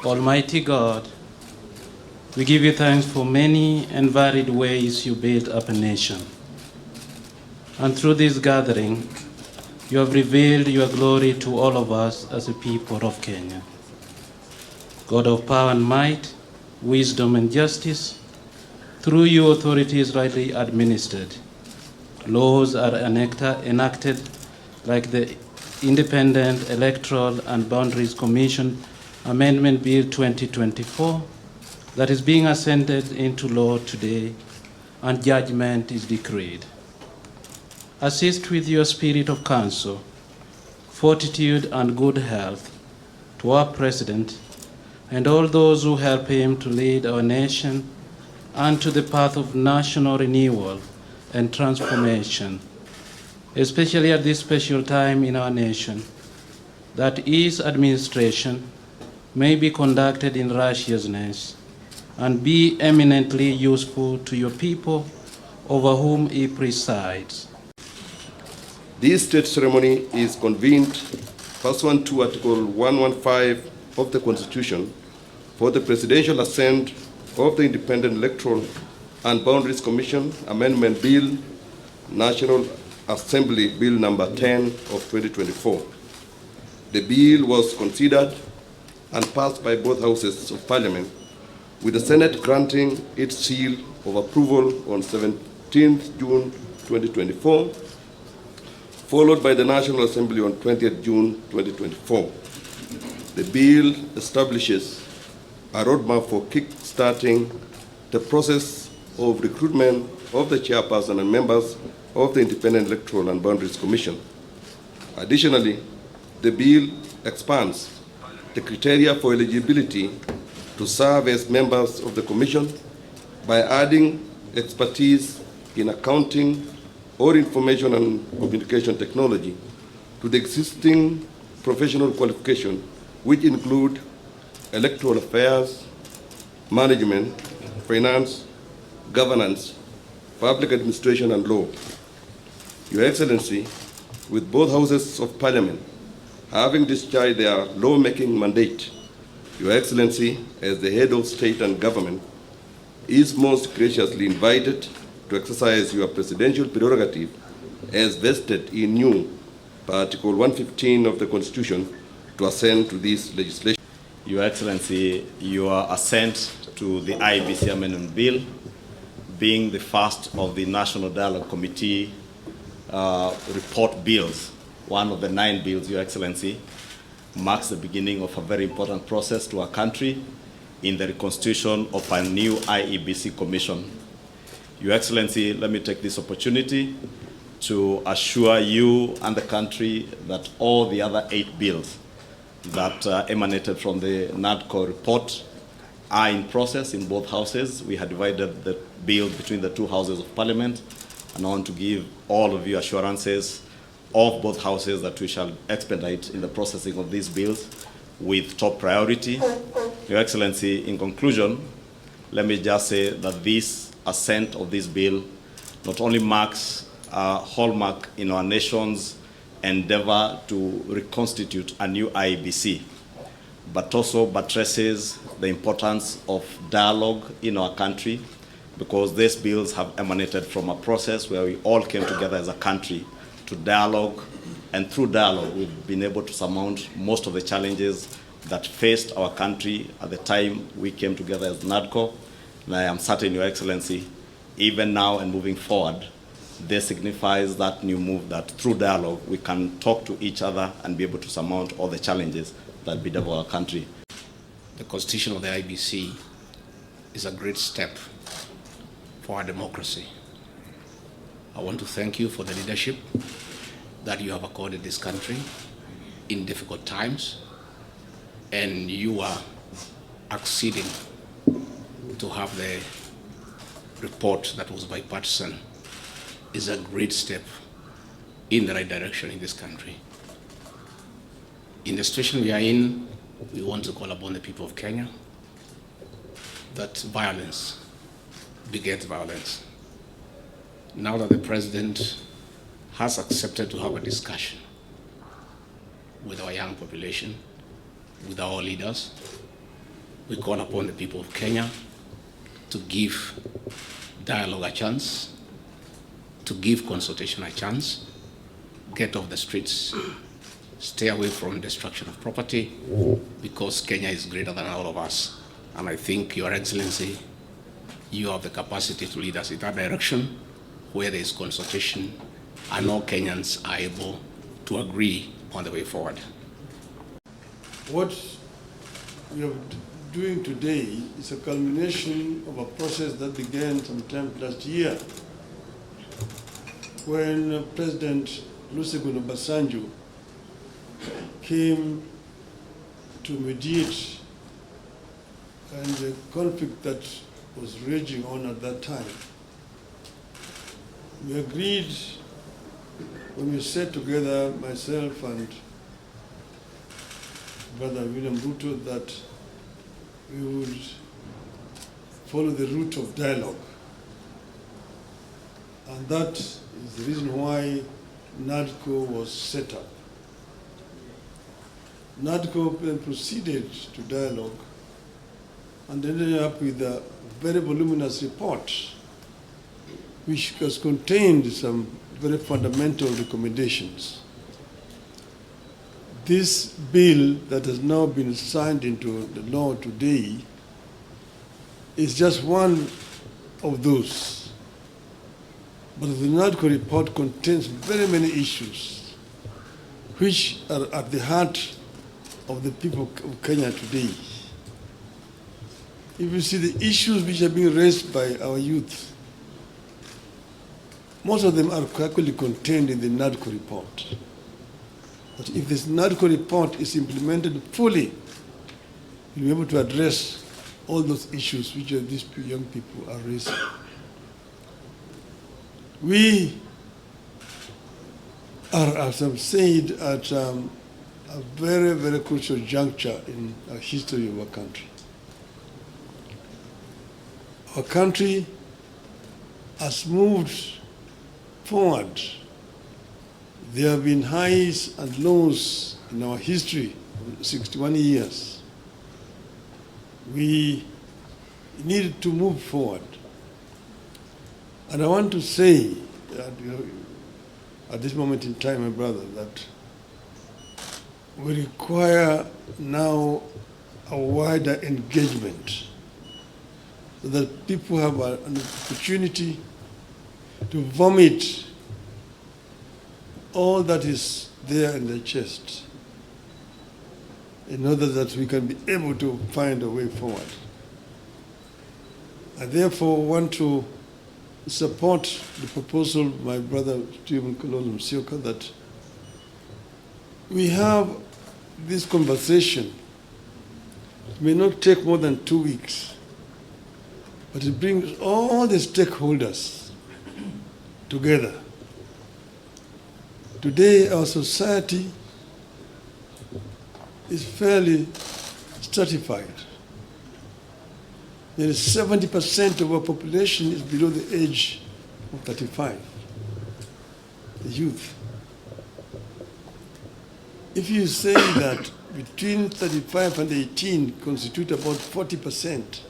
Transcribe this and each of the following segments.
Almighty God, we give you thanks for many and varied ways you built up a nation. And through this gathering, you have revealed your glory to all of us as a people of Kenya. God of power and might, wisdom and justice, through you authority is rightly administered. Laws are enacted like the Independent Electoral and Boundaries Commission Amendment Bill 2024 that is being assented into law today, and judgment is decreed. Assist with your spirit of counsel, fortitude and good health to our President and all those who help him to lead our nation onto the path of national renewal and transformation, especially at this special time in our nation, that his administration may be conducted in righteousness and be eminently useful to your people over whom he presides. This state ceremony is convened pursuant to Article 115 of the Constitution for the presidential assent of the Independent Electoral and Boundaries Commission Amendment Bill, National Assembly Bill number 10 of 2024. The bill was considered and passed by both houses of Parliament, with the Senate granting its seal of approval on 17th June 2024, followed by the National Assembly on 20th June 2024. The bill establishes a roadmap for kick-starting the process of recruitment of the chairperson and members of the Independent Electoral and Boundaries Commission. Additionally, the bill expands the criteria for eligibility to serve as members of the Commission by adding expertise in accounting or information and communication technology to the existing professional qualification, which include electoral affairs, management, finance, governance, public administration, and law. Your Excellency, with both houses of Parliament having discharged their lawmaking mandate, Your Excellency, as the head of state and government, is most graciously invited to exercise your presidential prerogative as vested in you by Article 115 of the Constitution to assent to this legislation. Your Excellency, your assent to the IEBC Amendment Bill, being the first of the National Dialogue Committee report bills, one of the 9 bills, Your Excellency, marks the beginning of a very important process to our country in the reconstitution of a new IEBC Commission. Your Excellency, let me take this opportunity to assure you and the country that all the other 8 bills that emanated from the NADCO report are in process in both houses. We had divided the bill between the 2 houses of Parliament, and I want to give all of you assurances of both houses that we shall expedite in the processing of these bills with top priority. Your Excellency, in conclusion, let me just say that this assent of this bill not only marks a hallmark in our nation's endeavor to reconstitute a new IEBC, but also buttresses the importance of dialogue in our country, because these bills have emanated from a process where we all came together as a country to dialogue, and through dialogue we've been able to surmount most of the challenges that faced our country at the time we came together as NADCO. And I am certain, Your Excellency, even now and moving forward, this signifies that new move that through dialogue we can talk to each other and be able to surmount all the challenges that bedevil our country. The constitution of the IEBC is a great step for our democracy. I want to thank you for the leadership that you have accorded this country in difficult times, and you are acceding to have the report that was bipartisan is a great step in the right direction in this country. In the situation we are in, we want to call upon the people of Kenya that violence begets violence. Now that the president has accepted to have a discussion with our young population, with our leaders, we call upon the people of Kenya to give dialogue a chance, to give consultation a chance, get off the streets, stay away from destruction of property, because Kenya is greater than all of us. And I think, Your Excellency, you have the capacity to lead us in that direction, where there is consultation and all Kenyans are able to agree on the way forward. What we are doing today is a culmination of a process that began sometime last year when President Olusegun Obasanjo came to mediate and the conflict that was raging on at that time. We agreed when we sat together, myself and Brother William Ruto, that we would follow the route of dialogue. And that is the reason why NADCO was set up. NADCO then proceeded to dialogue and ended up with a very voluminous report which has contained some very fundamental recommendations. This bill that has now been signed into the law today is just one of those. But the NADCO report contains very many issues which are at the heart of the people of Kenya today. If you see the issues which are being raised by our youth, most of them are actually contained in the NADCO report. But if this NADCO report is implemented fully, we'll be able to address all those issues which these young people are raising. We are, as I've said, at a very, very crucial juncture in the history of our country. Our country has moved forward. There have been highs and lows in our history of 61 years. We needed to move forward. And I want to say that, at this moment in time, my brother, that we require now a wider engagement so that people have an opportunity to vomit all that is there in their chest in order that we can be able to find a way forward. I therefore want to support the proposal of my brother Stephen Kalonzo Musyoka that we have this conversation. It may not take more than 2 weeks, but it brings all the stakeholders together. Today, our society is fairly stratified. Nearly 70% of our population is below the age of 35, the youth. If you say that between 35 and 18 constitute about 40%,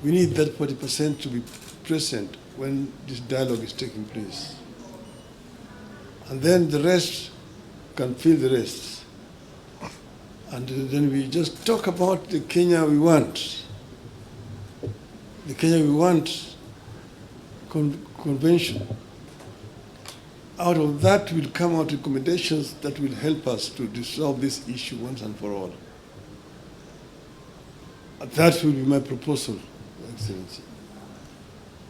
we need that 40% to be present when this dialogue is taking place. And then the rest can fill the rest. And then we just talk about the Kenya we want. The Kenya we want convention. Out of that will come out recommendations that will help us to resolve this issue once and for all. And that will be my proposal, Your Excellency.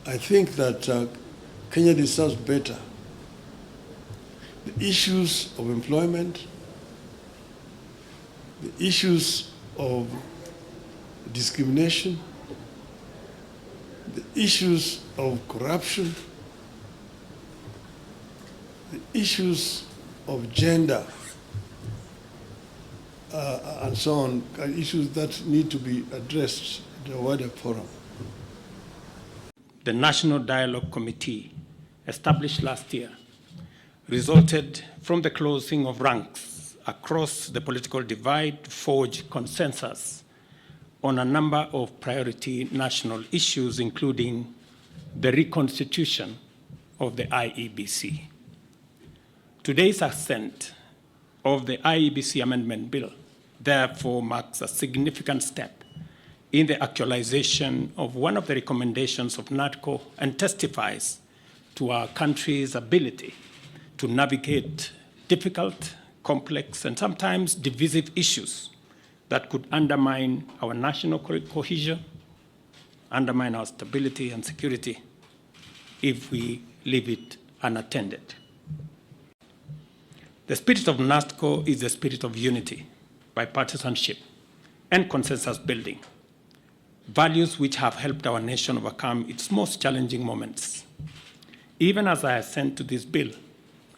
I think that Kenya deserves better. The issues of employment, the issues of discrimination, the issues of corruption, the issues of gender, and so on, are issues that need to be addressed in a wider forum. The National Dialogue Committee, established last year, resulted from the closing of ranks across the political divide to forge consensus on a number of priority national issues, including the reconstitution of the IEBC. Today's assent of the IEBC Amendment Bill therefore marks a significant step in the actualization of one of the recommendations of NADCO and testifies to our country's ability to navigate difficult, complex, and sometimes divisive issues that could undermine our national cohesion, undermine our stability and security if we leave it unattended. The spirit of NADCO is the spirit of unity, bipartisanship, and consensus building, values which have helped our nation overcome its most challenging moments. Even as I assent to this bill,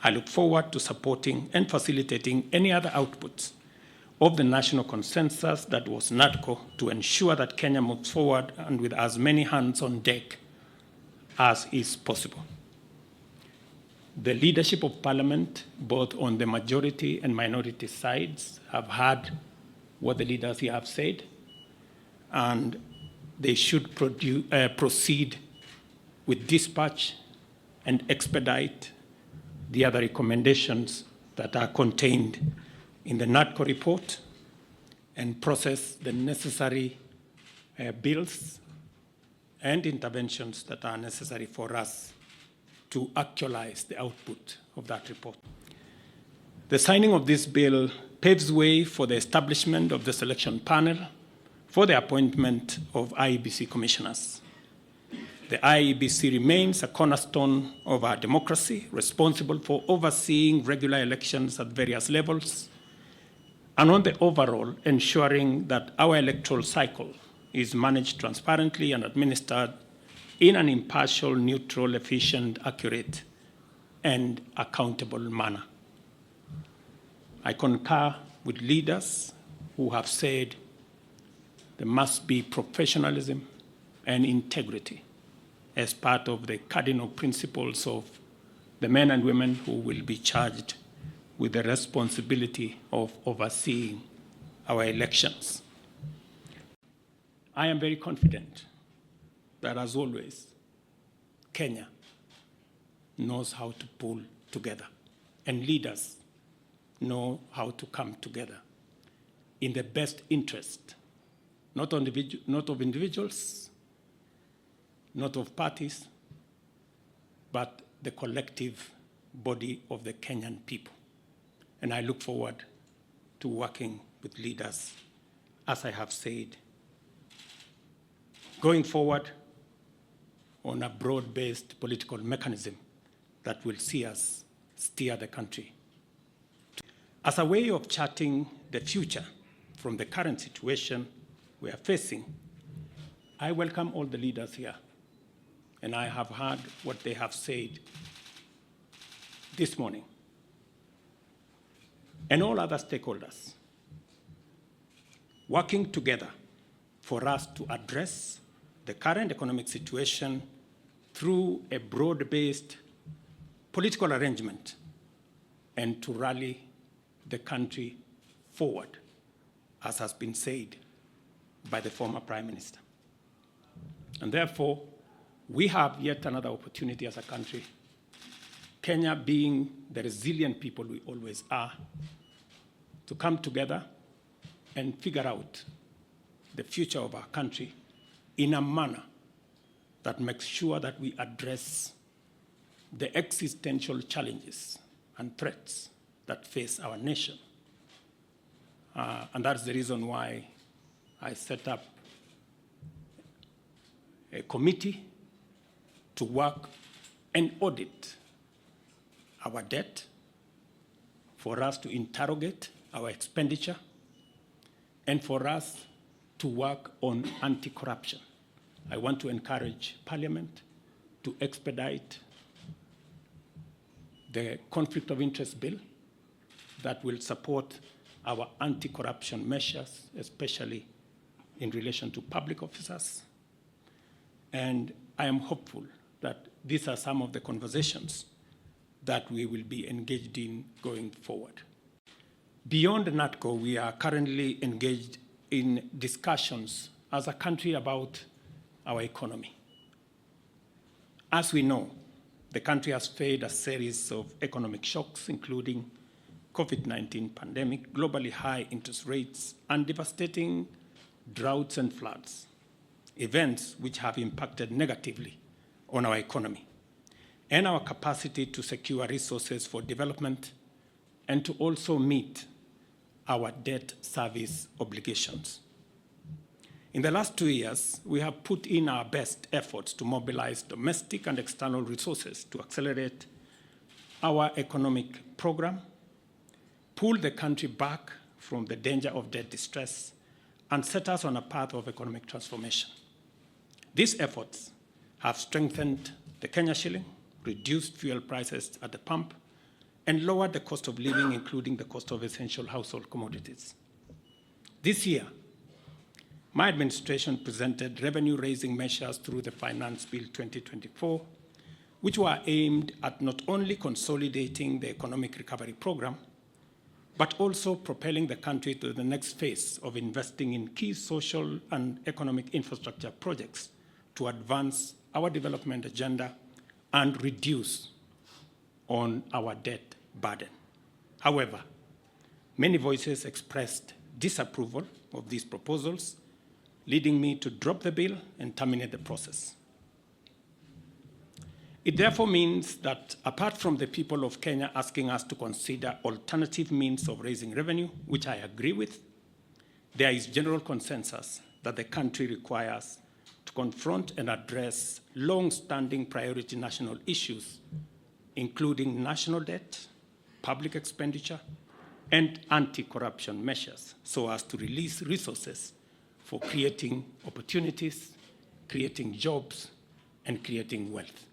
I look forward to supporting and facilitating any other outputs of the national consensus that was NADCO to ensure that Kenya moves forward and with as many hands on deck as is possible. The leadership of Parliament, both on the majority and minority sides, have heard what the leaders here have said, and they should proceed with dispatch and expedite the other recommendations that are contained in the NADCO report and process the necessary bills and interventions that are necessary for us to actualize the output of that report. The signing of this bill paves way for the establishment of the selection panel for the appointment of IEBC commissioners. The IEBC remains a cornerstone of our democracy, responsible for overseeing regular elections at various levels, and on the overall, ensuring that our electoral cycle is managed transparently and administered in an impartial, neutral, efficient, accurate, and accountable manner. I concur with leaders who have said there must be professionalism and integrity as part of the cardinal principles of the men and women who will be charged with the responsibility of overseeing our elections. I am very confident that, as always, Kenya knows how to pull together, and leaders know how to come together in the best interest, not of individuals, not of parties, but the collective body of the Kenyan people. And I look forward to working with leaders, as I have said, going forward on a broad-based political mechanism that will see us steer the country. As a way of charting the future from the current situation we are facing, I welcome all the leaders here, and I have heard what they have said this morning, and all other stakeholders, working together for us to address the current economic situation through a broad-based political arrangement and to rally the country forward, as has been said by the former Prime Minister. And therefore, we have yet another opportunity as a country, Kenya being the resilient people we always are, to come together and figure out the future of our country in a manner that makes sure that we address the existential challenges and threats that face our nation. And that's the reason why I set up a committee to work and audit our debt, for us to interrogate our expenditure, and for us to work on anti-corruption. I want to encourage Parliament to expedite the conflict of interest bill that will support our anti-corruption measures, especially in relation to public officers. And I am hopeful that these are some of the conversations that we will be engaged in going forward. Beyond NADCO, we are currently engaged in discussions as a country about our economy. As we know, the country has faced a series of economic shocks, including COVID-19 pandemic, globally high interest rates, and devastating droughts and floods, events which have impacted negatively on our economy and our capacity to secure resources for development and to also meet our debt service obligations. In the last 2 years, we have put in our best efforts to mobilize domestic and external resources to accelerate our economic program, pull the country back from the danger of debt distress, and set us on a path of economic transformation. These efforts have strengthened the Kenya shilling, reduced fuel prices at the pump, and lowered the cost of living, including the cost of essential household commodities. This year, my administration presented revenue-raising measures through the Finance Bill 2024, which were aimed at not only consolidating the economic recovery program, but also propelling the country to the next phase of investing in key social and economic infrastructure projects to advance our development agenda and reduce on our debt burden. However, many voices expressed disapproval of these proposals, leading me to drop the bill and terminate the process. It therefore means that apart from the people of Kenya asking us to consider alternative means of raising revenue, which I agree with, there is general consensus that the country requires to confront and address long-standing priority national issues, including national debt, public expenditure, and anti-corruption measures, so as to release resources for creating opportunities, creating jobs, and creating wealth.